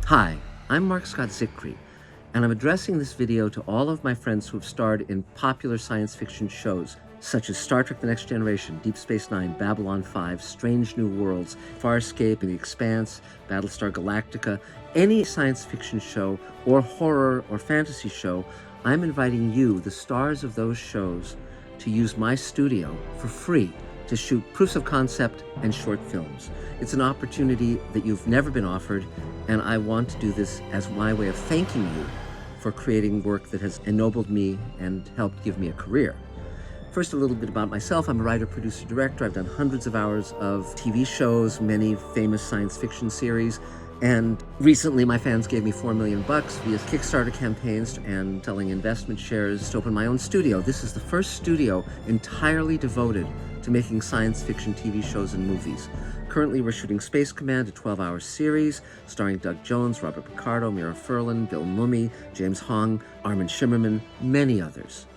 Hi, I'm Mark Scott Zickrey, and I'm addressing this video to all of my friends who have starred in popular science fiction shows such as Star Trek The Next Generation, Deep Space Nine, Babylon 5, Strange New Worlds, Farscape, The Expanse, Battlestar Galactica, any science fiction show or horror or fantasy show. I'm inviting you, the stars of those shows, to use my studio for free to shoot proofs of concept and short films. It's an opportunity that you've never been offered, and I want to do this as my way of thanking you for creating work that has ennobled me and helped give me a career. First, a little bit about myself. I'm a writer, producer, director. I've done hundreds of hours of TV shows, many famous science fiction series, and recently my fans gave me $4 million via Kickstarter campaigns and selling investment shares to open my own studio. This is the first studio entirely devoted to making science fiction TV shows and movies. Currently, we're shooting Space Command, a 12-hour series starring Doug Jones, Robert Picardo, Mira Furlan, Bill Mumy, James Hong, Armin Shimmerman, many others.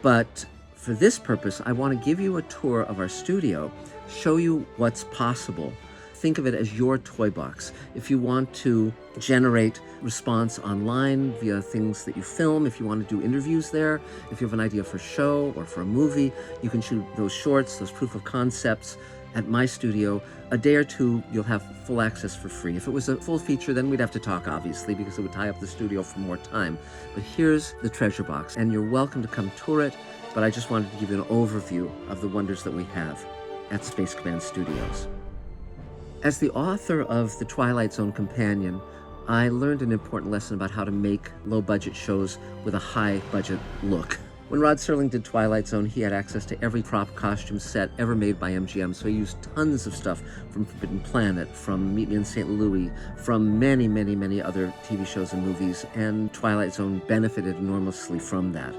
But for this purpose, I want to give you a tour of our studio, show you what's possible. Think of it as your toy box. If you want to generate response online via things that you film, if you want to do interviews there, if you have an idea for a show or for a movie, you can shoot those shorts, those proof of concepts at my studio. A day or two, you'll have full access for free. If it was a full feature, then we'd have to talk, obviously, because it would tie up the studio for more time. But here's the treasure box, and you're welcome to come tour it, but I just wanted to give you an overview of the wonders that we have at Space Command Studios. As the author of The Twilight Zone Companion, I learned an important lesson about how to make low-budget shows with a high-budget look. When Rod Serling did Twilight Zone, he had access to every prop costume set ever made by MGM, so he used tons of stuff from Forbidden Planet, from Meet Me in St. Louis, from many, many, many other TV shows and movies, and Twilight Zone benefited enormously from that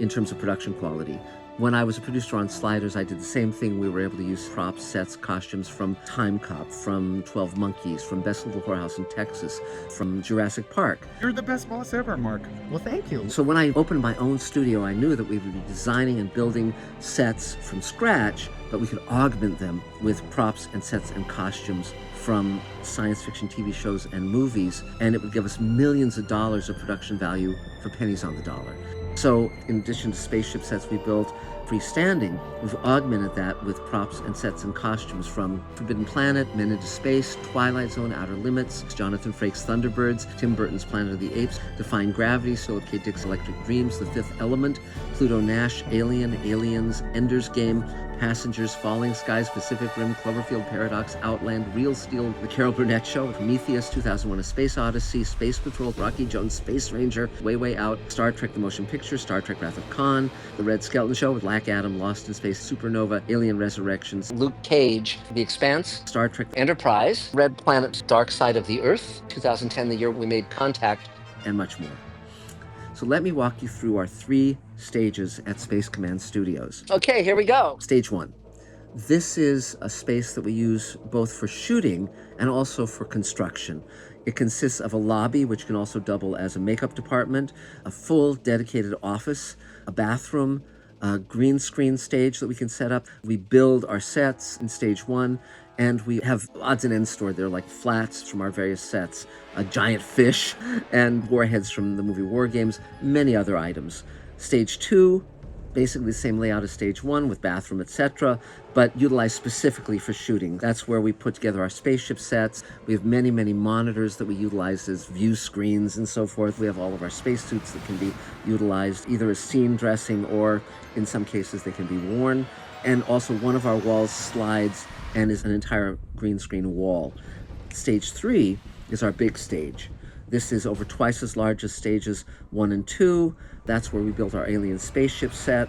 in terms of production quality. When I was a producer on Sliders, I did the same thing. We were able to use props, sets, costumes from Time Cop, from 12 Monkeys, from Best Little Whorehouse in Texas, from Jurassic Park. You're the best boss ever, Mark. Well, thank you. So when I opened my own studio, I knew that we would be designing and building sets from scratch, but we could augment them with props and sets and costumes from science fiction TV shows and movies, and it would give us millions of dollars of production value for pennies on the dollar. So in addition to spaceship sets we built freestanding, we've augmented that with props and sets and costumes from Forbidden Planet, Men into Space, Twilight Zone, Outer Limits, Jonathan Frakes' Thunderbirds, Tim Burton's Planet of the Apes, Defying Gravity, Philip K. Dick's Electric Dreams, The Fifth Element, Pluto Nash, Alien, Aliens, Ender's Game, Passengers, Falling Skies, Pacific Rim, Cloverfield Paradox, Outland, Real Steel, The Carol Burnett Show, Prometheus, 2001: A Space Odyssey, Space Patrol, Rocky Jones, Space Ranger, Way Way Out, Star Trek The Motion Picture, Star Trek Wrath of Khan, The Red Skelton Show with Black Adam, Lost in Space, Supernova, Alien Resurrections, Luke Cage, The Expanse, Star Trek Enterprise, Red Planet, Dark Side of the Earth, 2010, the year we made contact, and much more. So let me walk you through our 3 stages at Space Command Studios. Okay, here we go. Stage 1. This is a space that we use both for shooting and also for construction. It consists of a lobby, which can also double as a makeup department, a full dedicated office, a bathroom, a green screen stage that we can set up. We build our sets in stage 1, and we have odds and ends stored there, like flats from our various sets, a giant fish, and warheads from the movie War Games, many other items. Stage 2, basically the same layout as stage 1 with bathroom, etc., but utilized specifically for shooting. That's where we put together our spaceship sets. We have many, many monitors that we utilize as view screens and so forth. We have all of our spacesuits that can be utilized either as scene dressing or, in some cases, they can be worn. And also one of our walls slides and is an entire green screen wall. Stage 3 is our big stage. This is over twice as large as stages 1 and 2. That's where we built our alien spaceship set.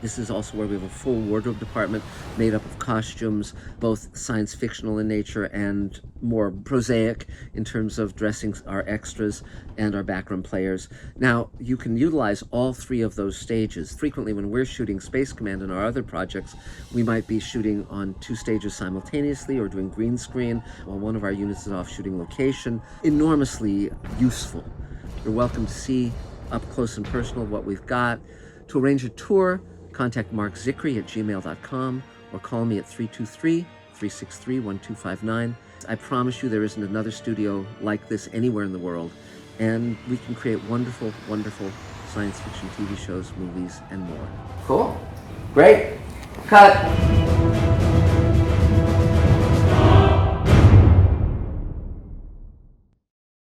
This is also where we have a full wardrobe department made up of costumes, both science fictional in nature and more prosaic in terms of dressing our extras and our background players. Now, you can utilize all 3 of those stages. Frequently, when we're shooting Space Command and our other projects, we might be shooting on 2 stages simultaneously or doing green screen while one of our units is off shooting location. Enormously useful. You're welcome to see up close and personal what we've got. To arrange a tour, contact markzickrey@gmail.com or call me at 323 363-1259. I promise you there isn't another studio like this anywhere in the world, and we can create wonderful, wonderful science fiction TV shows, movies, and more. Cool. Great. Cut.